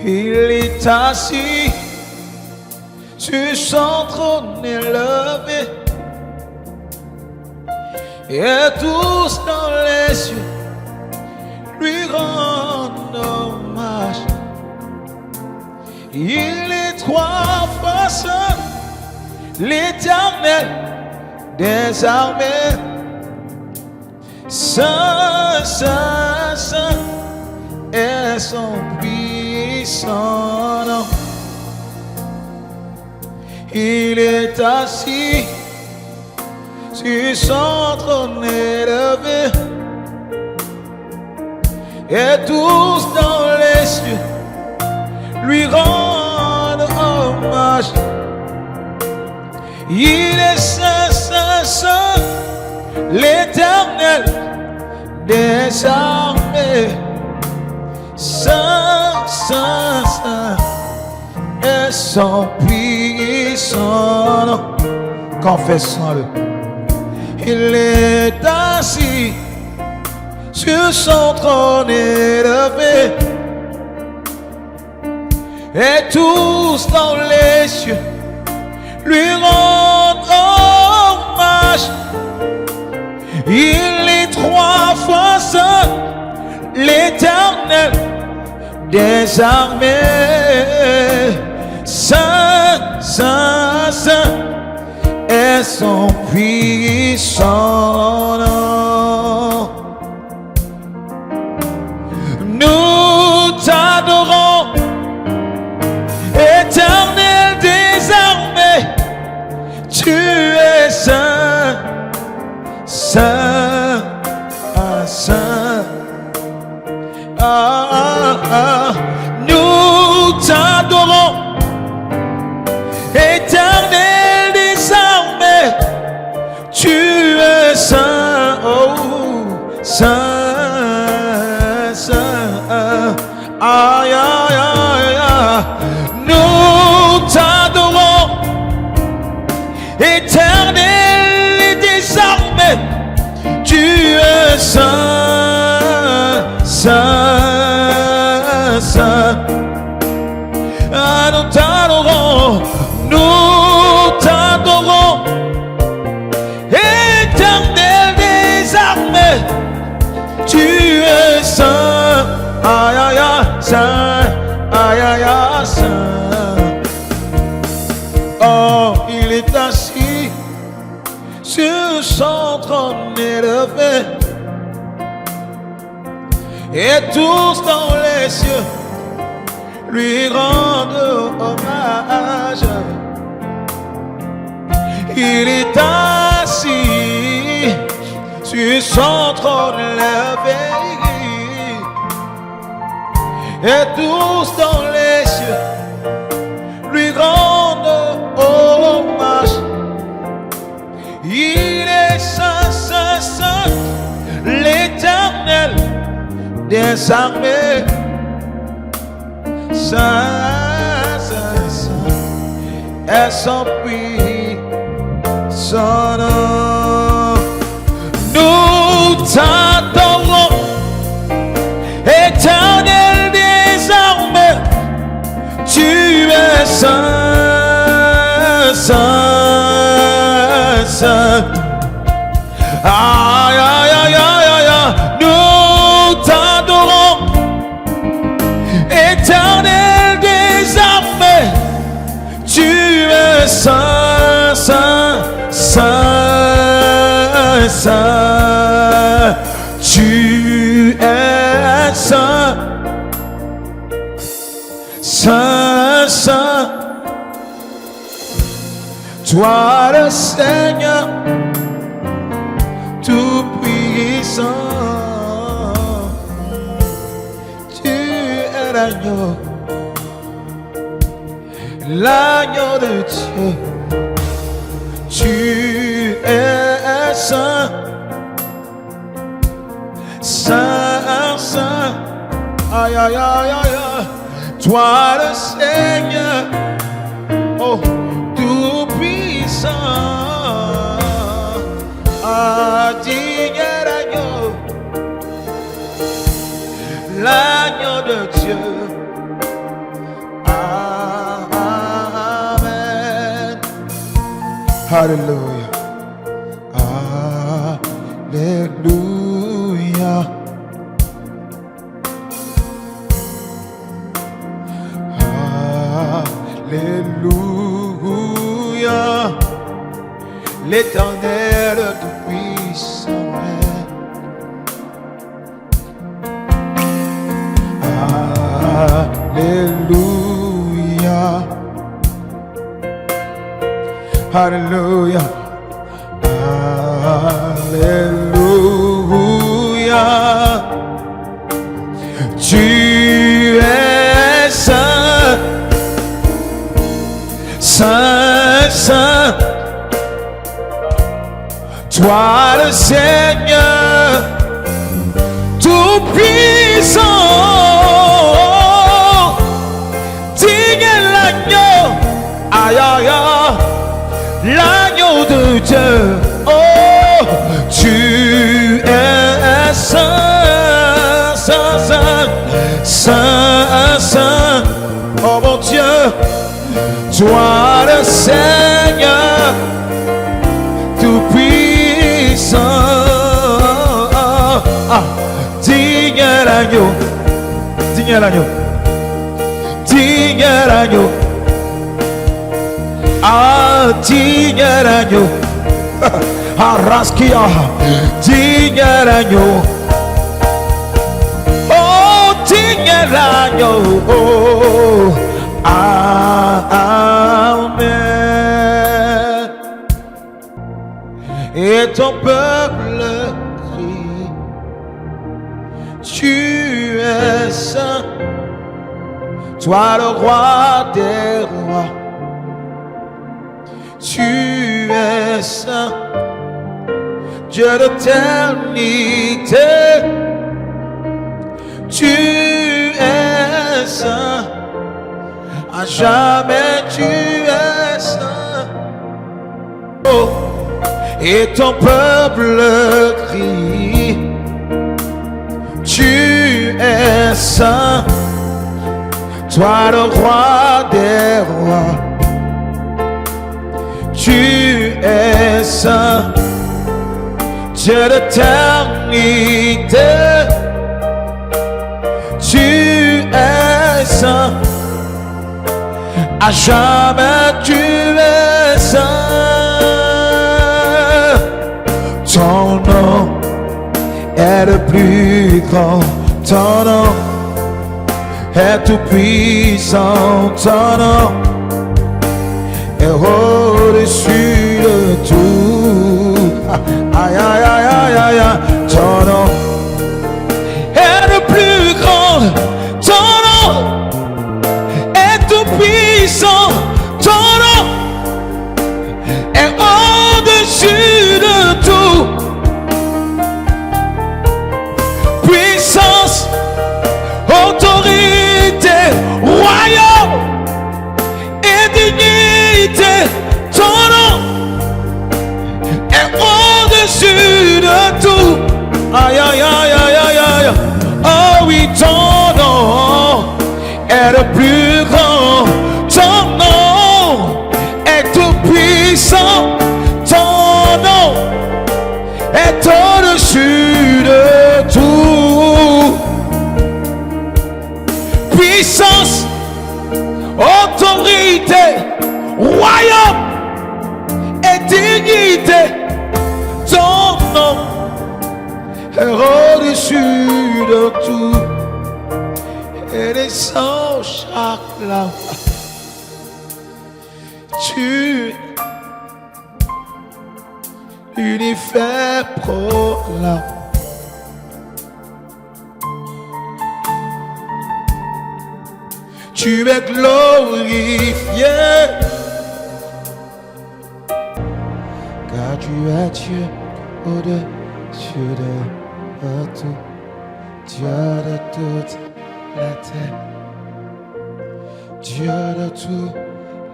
Il est assis sur son trône élevé, et tous dans les cieux lui rendent hommage. Il est trois fois saint, l'Éternel des armées. Saint, saint, saint est son puissant nom. Il est assis sur son trône élevé, et tous dans les cieux lui rendent hommage. Il est saint, saint, saint, l'Éternel des armées. Saint, saint, saint est son puissant nom. Confessons-le. Il est assis sur son trône élevé, et tous dans les cieux lui rendent hommage. Il est trois fois saint, l'Éternel des armées. Saint, saint, saint est son puissant nom. Nous t'adorons, Éternel des armées. Tu es saint, saint, saint. Nous t'adorons, Éternel des armées. Tu es saint, oh, saint, saint. Aïe, aïe, aïe, aïe. Nous t'adorons, Éternel des armées. Tu es saint, saint, saint. Ah, nous t'adorons, nous t'adorons, Éternel des armées. Tu es saint, aïe, aïe, aïe, saint, aïe, aïe, aïe, saint. Oh, il est assis sur son trône élevé, et tous dans les cieux lui rendent hommage. Il est assis sur son trône élevé, et tous dans les cieux lui rendent hommage. Il est saint, saint, saint, l'Éternel des armées. Saint, saint, saint est son puissant nom. Nous t'adorons, Éternel des armées. Tu es saint, saint, saint. Aïe, aïe, aïe, aïe, aïe. Nous t'adorons, Éternel des armées. Tu es saint, saint, saint, saint. Tu es saint, saint, saint. Toi le Seigneur tout-puissant. Tu es l'agneau, l'agneau de Dieu. Tu es saint, saint, saint. Aïe, aïe, aïe, aïe. Toi le Seigneur, oh, tout-puissant. Digne l'agneau, l'agneau de Dieu. Hallelujah. Hallelujah. Alléluia, l'Éternel tout-puissant est. Alléluia, Alléluia, Alléluia. Tu es saint, saint, saint, toi le Seigneur tout-puissant, digne l'agneau, aïe aïe aïe, l'agneau de Dieu. Oh, tu es saint, saint, saint, saint, saint, oh mon Dieu. Toi le Seigneur tout-puissant, digne l'agneau, digne l'agneau, digne l'agneau, digne l'agneau, Raskia, digne l'agneau, oh digne l'agneau, oh. Amen. Et ton peuple crie, tu es saint, toi le roi des rois. Tu es saint, Dieu d'éternité. Tu es saint, à jamais tu es saint. Oh, et ton peuple crie, tu es saint, toi le roi des rois. Tu es saint, Dieu d'éternité. Tu es saint, à jamais tu es saint. Ton nom est le plus grand, ton nom est tout puissant, ton nom est au-dessus de tout. Aïe aïe aïe aïe aïe, ton nom est le plus grand, ton nom est tout puissant, ton nom est au-dessus de tout. Puissance, autorité, royaume et dignité, ton nom est au-dessus de tout. Aïe aïe aïe aïe aïe aïe. Oh oui, ton nom est le plus grand, ton nom est tout puissant, ton nom est au-dessus de tout. Puissance, autorité, royaume et dignité, ton nom est au-dessus de tout. Et descend chaque larme. Tu l'univers proclame. Tu es glorifié, car tu es Dieu au-dessus de tout, Dieu de toute la terre, Dieu de tous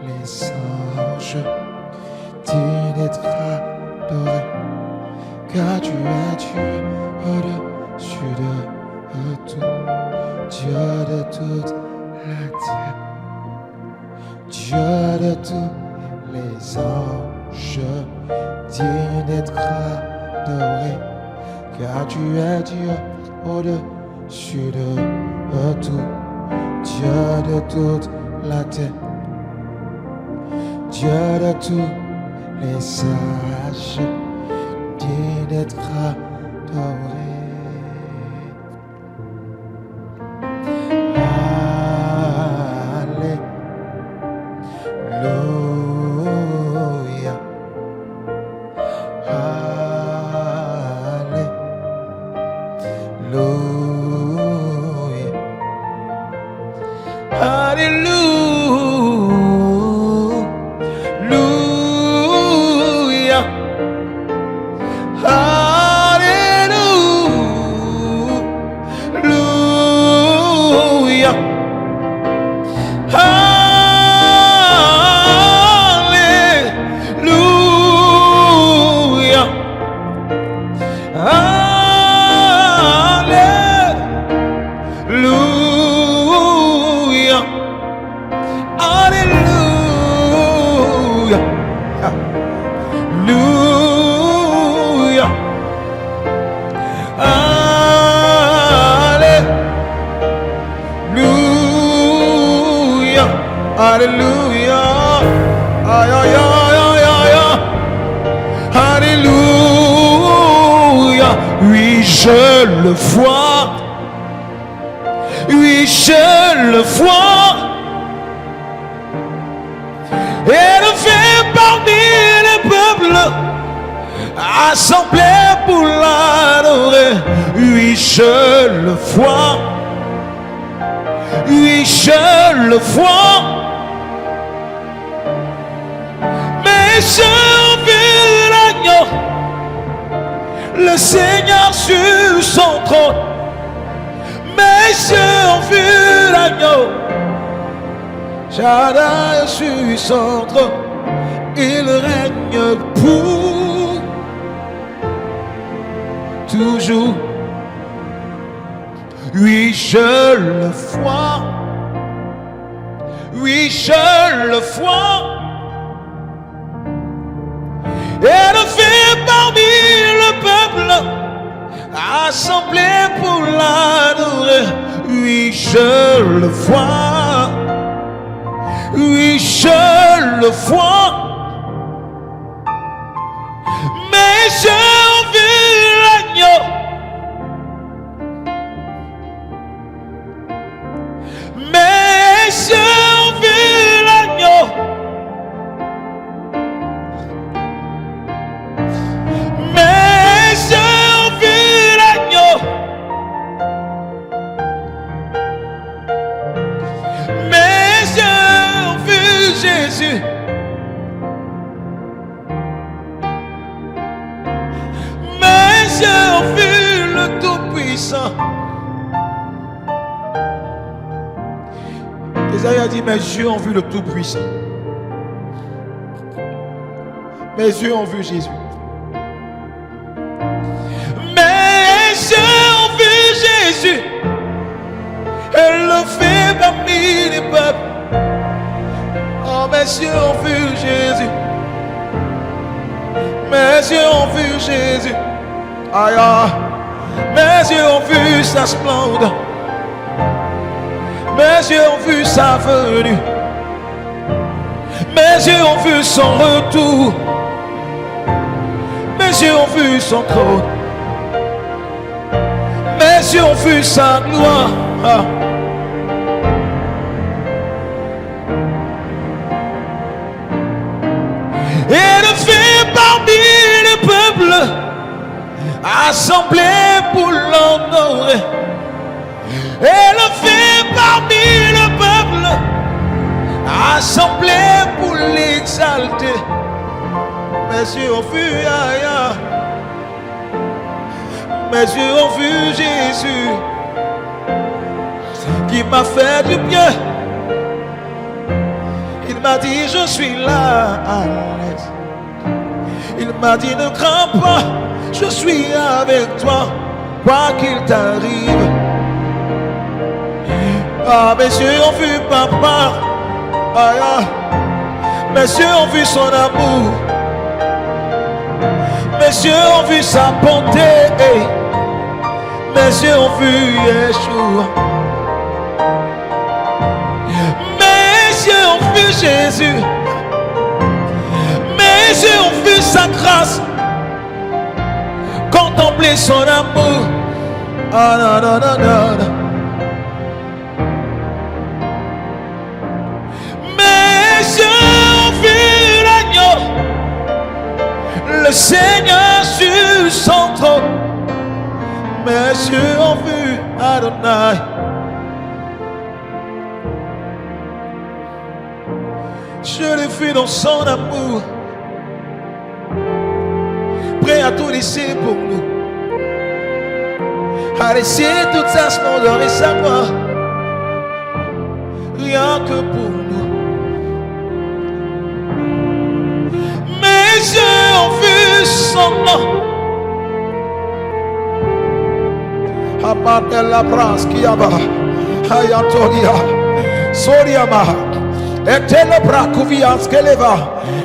les anges, digne d'être adoré, car tu es Dieu au-dessus de tout, Dieu de toute la terre, Dieu de tous les anges. Je digne d'être adoré, car tu es Dieu au-dessus de tout, Dieu de toute la terre, Dieu de tous les sages, digne d'être adoré. Alléluia, aïe aïe aïe aïe aïe, alléluia. Oui, je le vois, oui, je le vois, élevé parmi les peuples, assemblés pour l'adorer. Oui, je le vois, oui, je le vois. J'ai vu l'agneau, le Seigneur sur son trône. Mes yeux ont vu l'agneau, Shaddai sur son trône. Il règne pour toujours. Oui, je le vois, oui, je le vois. Élevé parmi le peuple, assemblé pour l'adorer. Oui, je le vois, oui, je le vois. Mes yeux ont vu l'agneau, mes yeux ont vu l'agneau. Jésus, mes yeux ont vu le Tout-Puissant. Isaïe a dit, mes yeux ont vu le Tout-Puissant. Mes yeux ont vu Jésus. Mes yeux ont vu Jésus, élevé parmi les peuples. Oh, mes yeux ont vu Jésus. Mes yeux ont vu Jésus. Aïe, aïe. Mes yeux ont vu sa splendeur. Mes yeux ont vu sa venue. Mes yeux ont vu son retour. Mes yeux ont vu son trône. Mes yeux ont vu sa gloire. Ah. Élevé parmi les peuples, assemblés pour l'honorer. Élevé parmi le peuple, assemblés pour l'exalter. Mes yeux ont vu, aïe, mes yeux ont vu Jésus, qui m'a fait du bien. Il m'a dit, je suis là à l'aise. Il m'a dit, ne crains pas, je suis avec toi, quoi qu'il t'arrive. Ah, mes yeux ont vu papa. Aïe, mes yeux ont vu son amour. Mes yeux ont vu sa bonté, mes yeux ont vu Yeshua. Mes yeux ont vu Jésus, mes yeux ont vu sa grâce, contempler son amour. Ah, non, non, non, non, non. Mes yeux ont vu l'agneau, le Seigneur sur son trône. Mes yeux ont vu Adonai. Je l'ai vu dans son amour, prêt à tout laisser pour nous, à laisser toute sa splendeur et sa gloire, rien que pour nous. Mes yeux ont vu son nom. Amatella Braskiaba, Ayatolia, Soriama, Etele Brakuvias Keleva,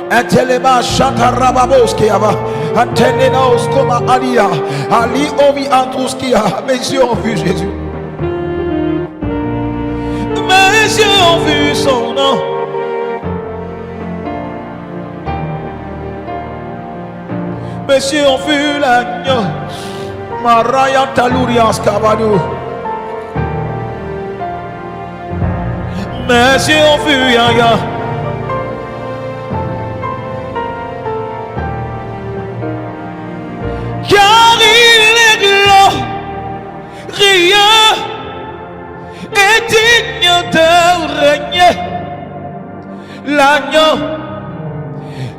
Etelema Shatarababoskiava, Antenenos Koma Alia, Ali Ovi Andruskia. Mes yeux ont vu Jésus. Mes yeux ont vu son nom. Mes yeux ont vu l'agneau. Maraya Talurias Kabadou. Mes yeux ont vu Yaya. Car il est glorieux et digne de régner. L'agneau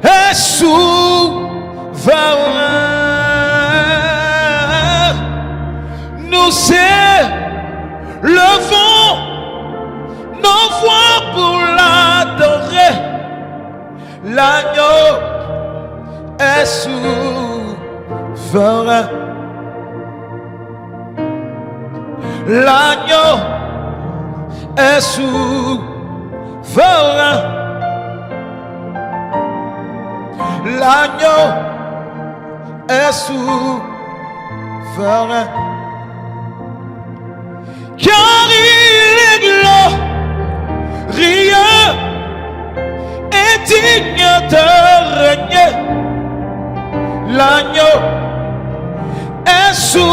est souverain. Nous élevons nos voix pour l'adorer. L'agneau est souverain. L'agneau est souverain. L'agneau est souverain. Car il est glorieux et digne de régner. L'agneau est souverain.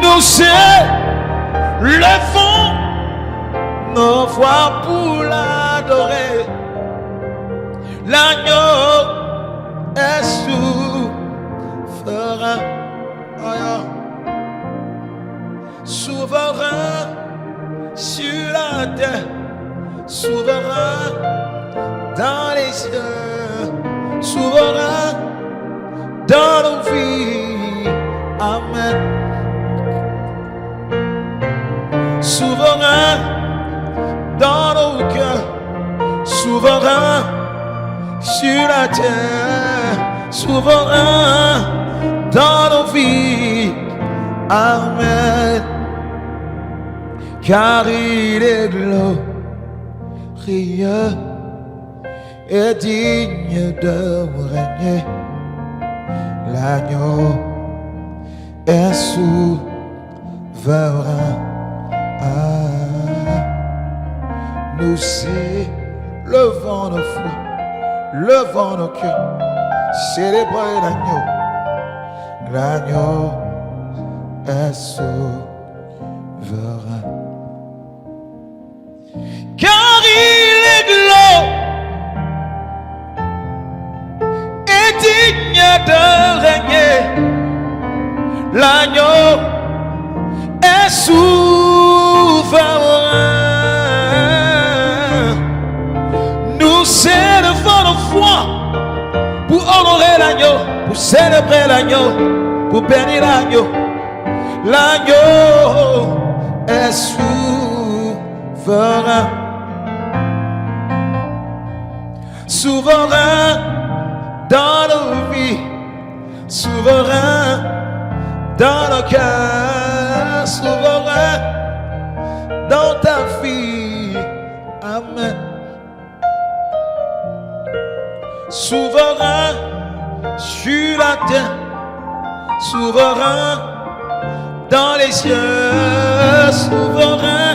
Nous élevons nos voix pour l'adorer. L'agneau est souverain. Souverain sur la terre, souverain dans les cieux, souverain dans nos vies. Amen. Souverain dans nos cœurs, souverain sur la terre, souverain dans nos vies. Amen. Car il est glorieux et digne de régner. L'agneau est souverain. Nous élevons nos foi, levons nos cœurs, célébrer l'agneau. L'agneau est souverain. Car il est glorieux et digne de régner. L'agneau est souverain. Nous élevons nos voix pour honorer l'agneau, pour célébrer l'agneau, pour bénir l'agneau. L'agneau est souverain. Souverain dans nos vies, souverain dans nos cœurs, souverain dans ta vie. Amen. souverain sur la terre, souverain dans les cieux, souverain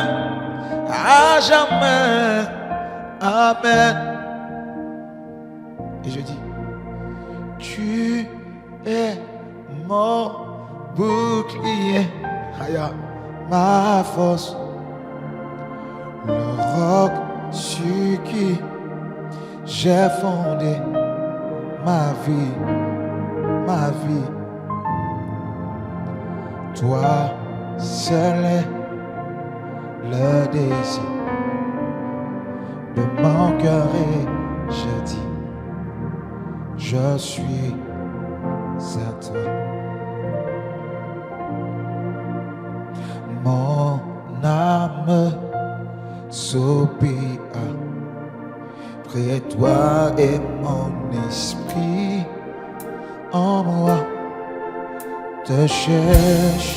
à jamais. Amen. Et je dis, tu es mon bouclier, Aya, ma force, le roc sur qui j'ai fondé ma vie, ma vie. Toi seul est le désir de mon cœur et je dis, je suis à toi. Mon âme soupire près de toi et mon esprit en moi te cherche.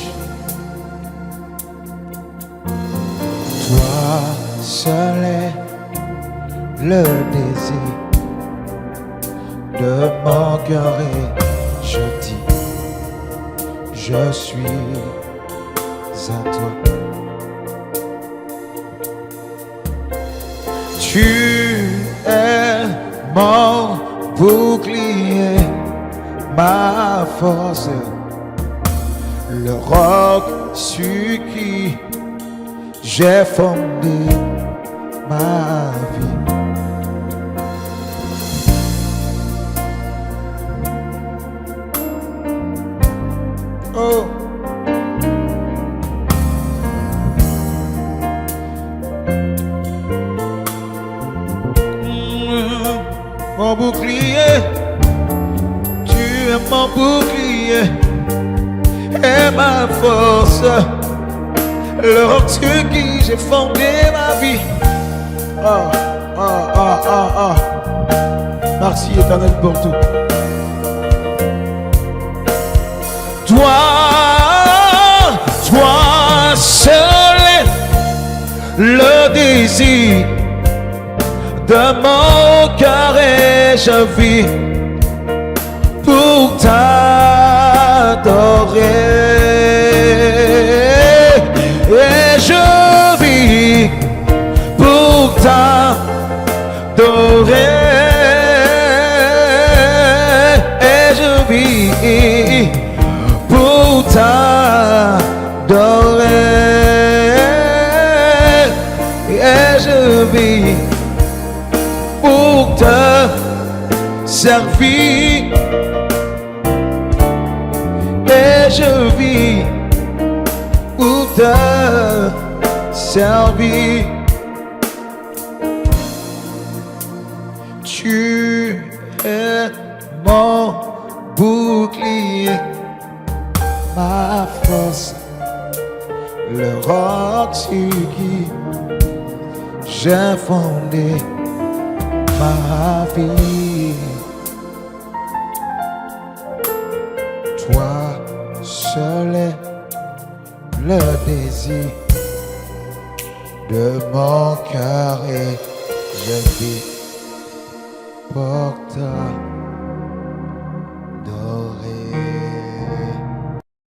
Toi seul est le désir de mon cœur et je dis, je suis à toi. Tu es mon bouclier, ma force, le roc sur qui j'ai fondé ma vie. Oh. Mon bouclier, tu es mon bouclier et ma force, le roc sur qui j'ai fondé ma vie. Ah, ah, ah, ah, ah. Merci Éternel pour tout. Toi seul est le désir de mon cœur et je vis pour t'adorer et je vis pour t'adorer et je vis pour t'adorer et je vis pour te servir et je vis pour te servir. Tu es mon bouclier, ma force, le roc sur qui j'ai fondé ma vie. Toi seul est le désir de mon cœur et je vis pour toi.